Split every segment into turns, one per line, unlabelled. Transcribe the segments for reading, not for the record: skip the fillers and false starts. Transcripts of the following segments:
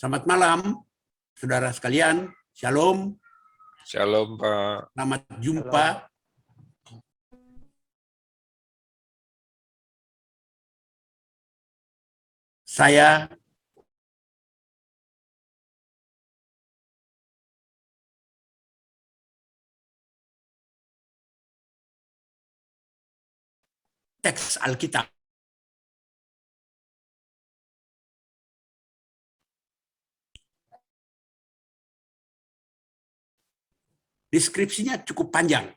Selamat malam, saudara sekalian. Shalom.
Shalom, Pak.
Selamat jumpa. Saya teks Alkitab. Deskripsinya cukup panjang.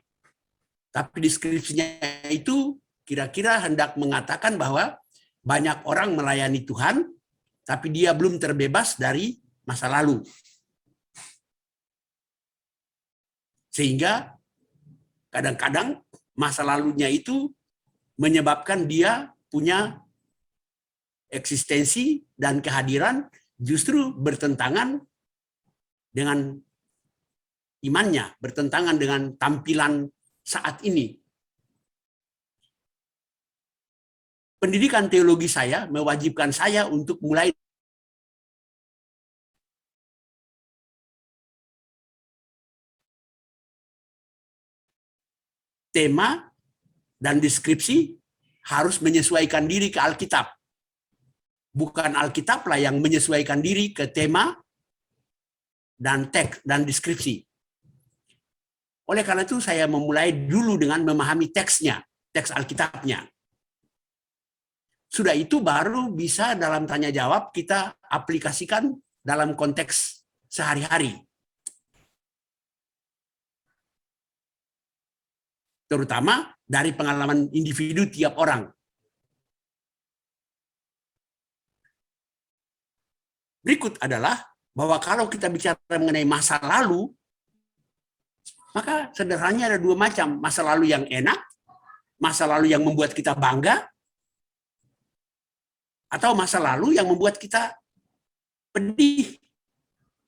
Tapi deskripsinya itu kira-kira hendak mengatakan bahwa banyak orang melayani Tuhan, tapi dia belum terbebas dari masa lalu. Sehingga kadang-kadang masa lalunya itu menyebabkan dia punya eksistensi dan kehadiran justru bertentangan dengan imannya, bertentangan dengan tampilan saat ini. Pendidikan teologi saya mewajibkan saya untuk mulai tema dan deskripsi harus menyesuaikan diri ke Alkitab. Bukan Alkitablah yang menyesuaikan diri ke tema dan teks dan deskripsi. Oleh karena itu saya memulai dulu dengan memahami teksnya, teks Alkitabnya. Sudah itu baru bisa dalam tanya jawab kita aplikasikan dalam konteks sehari-hari. Terutama dari pengalaman individu tiap orang. Berikut adalah bahwa kalau kita bicara mengenai masa lalu, maka sederhananya ada dua macam. Masa lalu yang enak, masa lalu yang membuat kita bangga, atau masa lalu yang membuat kita pedih,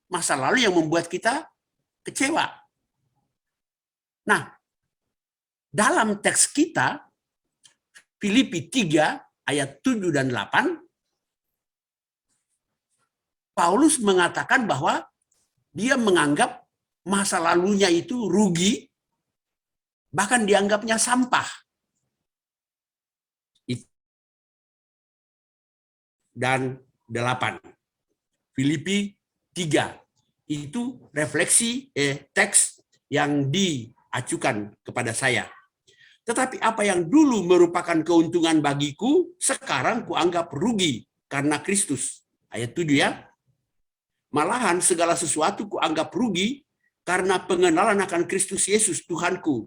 masa lalu yang membuat kita kecewa. Nah, dalam teks kita, Filipi 3 ayat 7 dan 8, Paulus mengatakan bahwa dia menganggap masa lalunya itu rugi, bahkan dianggapnya sampah. Dan 8. Filipi 3. Itu refleksi teks yang diacukan kepada saya. Tetapi apa yang dulu merupakan keuntungan bagiku, sekarang kuanggap rugi karena Kristus. Ayat 7 ya. Malahan segala sesuatu kuanggap rugi karena pengenalan akan Kristus Yesus Tuhanku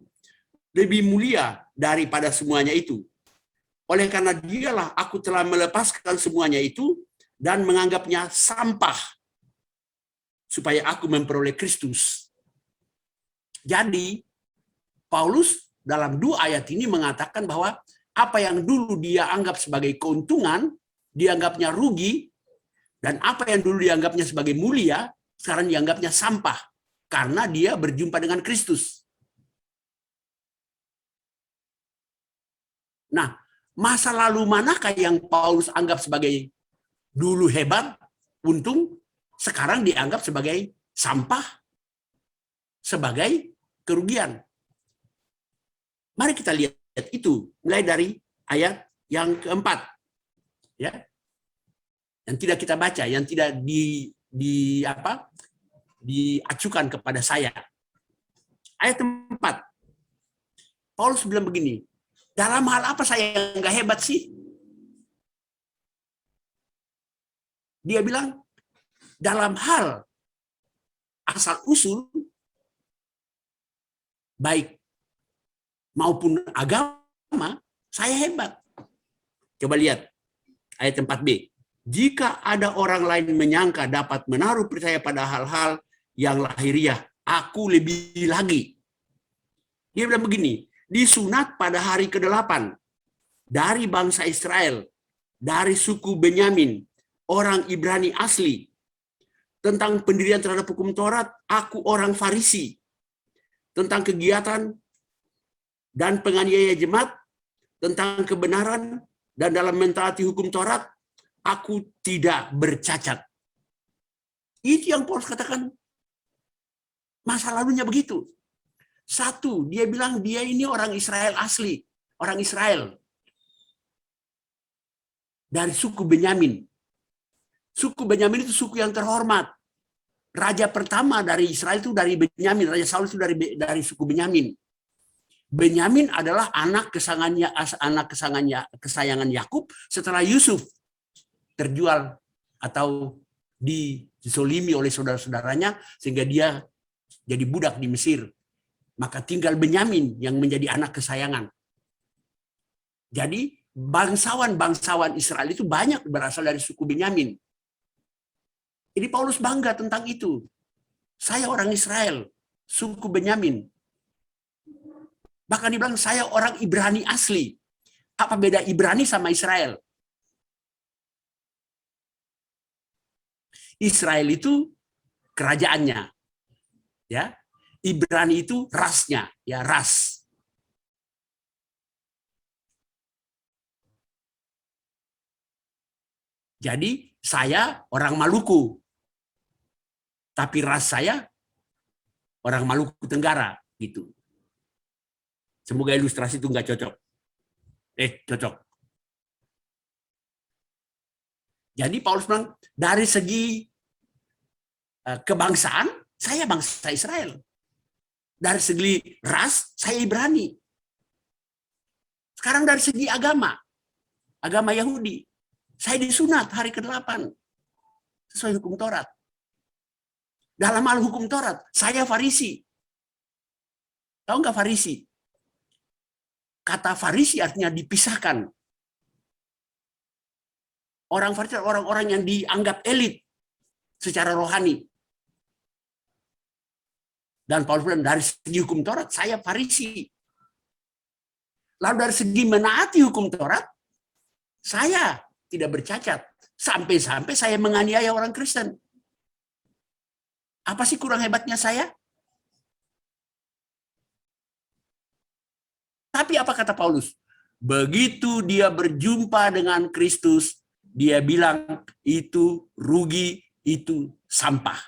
lebih mulia daripada semuanya itu. Oleh karena dialah aku telah melepaskan semuanya itu dan menganggapnya sampah supaya aku memperoleh Kristus. Jadi Paulus dalam 2 ayat ini mengatakan bahwa apa yang dulu dia anggap sebagai keuntungan, dianggapnya rugi, dan apa yang dulu dianggapnya sebagai mulia, sekarang dianggapnya sampah karena dia berjumpa dengan Kristus. Nah, masa lalu manakah yang Paulus anggap sebagai dulu hebat, untung, sekarang dianggap sebagai sampah, sebagai kerugian? Mari kita lihat itu, mulai dari ayat yang keempat. Ya. Yang tidak kita baca, yang tidak diacukan kepada saya. Ayat 4. Paulus bilang begini, dalam hal apa saya nggak hebat sih? Dia bilang, dalam hal asal-usul, baik maupun agama, saya hebat. Coba lihat ayat 4b. Jika ada orang lain menyangka dapat menaruh percaya pada hal-hal yang lahiriah, aku lebih lagi. Dia bilang begini, disunat pada hari ke-8 dari bangsa Israel, dari suku Benyamin, orang Ibrani asli. Tentang pendirian terhadap hukum Taurat, aku orang Farisi. Tentang kegiatan dan penganiaya jemaat, tentang kebenaran dan dalam mentaati hukum Taurat, aku tidak bercacat. Itu yang Paulus katakan, masa lalunya begitu. Satu, dia bilang dia ini orang Israel asli, orang Israel dari suku Benyamin. Suku Benyamin itu suku yang terhormat. Raja pertama dari Israel itu dari Benyamin, Raja Saul itu dari suku Benyamin. Benyamin adalah anak kesayangan Yakub setelah Yusuf terjual atau dizolimi oleh saudara-saudaranya sehingga dia jadi budak di Mesir. Maka tinggal Benyamin yang menjadi anak kesayangan. Jadi bangsawan-bangsawan Israel itu banyak berasal dari suku Benyamin. Jadi Paulus bangga tentang itu. Saya orang Israel, suku Benyamin. Bahkan dibilang saya orang Ibrani asli. Apa beda Ibrani sama Israel? Israel itu kerajaannya. Ya. Ibrani itu rasnya, ya ras. Jadi saya orang Maluku. Tapi ras saya orang Maluku Tenggara gitu. Semoga ilustrasi itu nggak cocok. Cocok. Jadi Paulus bilang dari segi kebangsaan saya bangsa Israel. Dari segi ras saya Ibrani. Sekarang dari segi agama Yahudi, saya disunat hari ke-8 sesuai hukum Taurat. Dalam hal hukum Taurat, saya Farisi. Tahu nggak Farisi? Kata Farisi artinya dipisahkan. Orang Farisi orang-orang yang dianggap elit secara rohani. Dan Paulus bilang dari segi hukum Taurat, saya Farisi. Lalu dari segi menaati hukum Taurat, saya tidak bercacat. Sampai-sampai saya menganiaya orang Kristen. Apa sih kurang hebatnya saya? Tapi apa kata Paulus? Begitu dia berjumpa dengan Kristus, dia bilang itu rugi, itu sampah.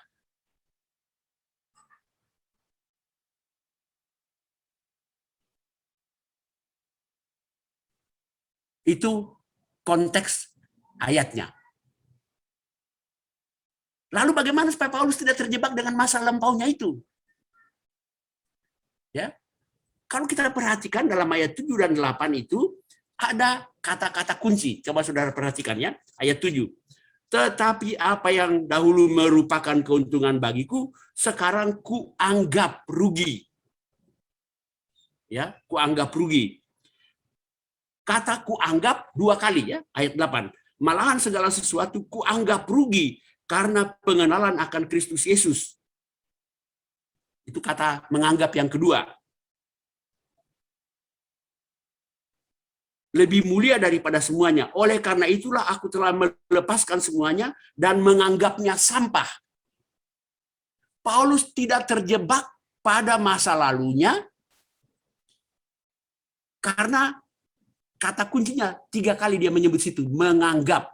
Itu konteks ayatnya. Lalu bagaimana supaya Paulus tidak terjebak dengan masa lampaunya itu? Ya. Kalau kita perhatikan dalam ayat 7 dan 8 itu ada kata-kata kunci. Coba saudara perhatikan ya, ayat 7. Tetapi apa yang dahulu merupakan keuntungan bagiku, sekarang kuanggap rugi. Ya, kuanggap rugi. Kata kuanggap 2 kali ya, ayat 8. Malahan segala sesuatu kuanggap rugi karena pengenalan akan Kristus Yesus. Itu kata menganggap yang kedua. Lebih mulia daripada semuanya. Oleh karena itulah aku telah melepaskan semuanya dan menganggapnya sampah. Paulus tidak terjebak pada masa lalunya karena kata kuncinya 3 kali dia menyebut situ, menganggap.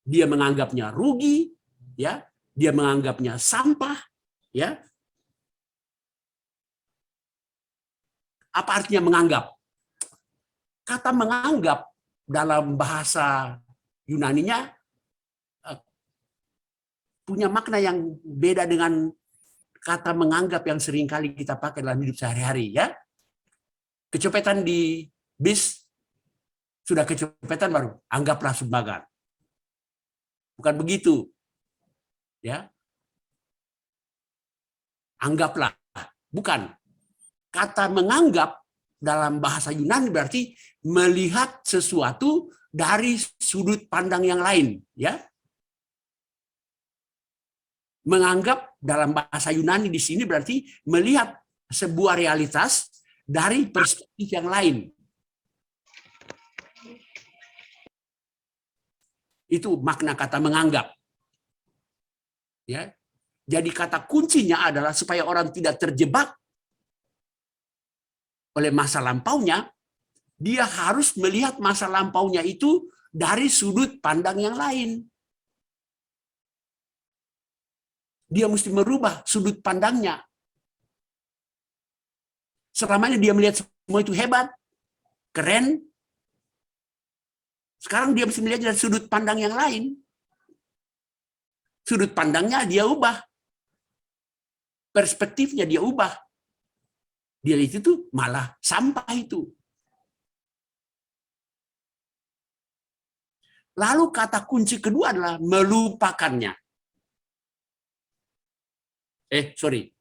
Dia menganggapnya rugi, ya. Dia menganggapnya sampah, ya. Apa artinya menganggap? Kata menganggap dalam bahasa Yunaninya punya makna yang beda dengan kata menganggap yang sering kali kita pakai dalam hidup sehari-hari, ya. Kecopetan di bis, sudah kecopetan baru, anggaplah sumbangan. Bukan begitu. Ya. Anggaplah. Bukan. Kata menganggap dalam bahasa Yunani berarti melihat sesuatu dari sudut pandang yang lain, ya. Menganggap dalam bahasa Yunani di sini berarti melihat sebuah realitas dari perspektif yang lain. Itu makna kata menganggap. Ya. Jadi kata kuncinya adalah supaya orang tidak terjebak oleh masa lampaunya, dia harus melihat masa lampaunya itu dari sudut pandang yang lain. dia mesti merubah sudut pandangnya. Selamanya dia melihat semua itu hebat, keren. Sekarang dia mesti melihat dari sudut pandang yang lain. Sudut pandangnya dia ubah. Perspektifnya dia ubah. Dia lihat itu malah sampah itu. Lalu kata kunci kedua adalah melupakannya.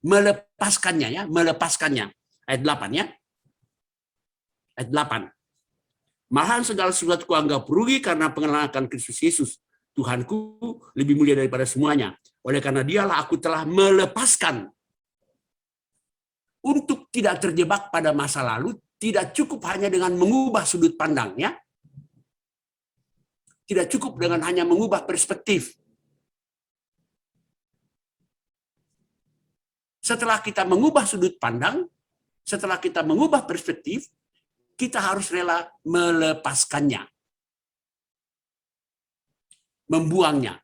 Melepaskannya ya, melepaskannya. Ayat 8 ya. Ayat 8. Malahan segala sesuatu kuanggap rugi karena pengenalan akan Kristus Yesus. Tuhanku lebih mulia daripada semuanya. Oleh karena dialah aku telah melepaskan. Untuk tidak terjebak pada masa lalu, tidak cukup hanya dengan mengubah sudut pandangnya. Tidak cukup dengan hanya mengubah perspektif. Setelah kita mengubah sudut pandang, setelah kita mengubah perspektif, kita harus rela melepaskannya. Membuangnya.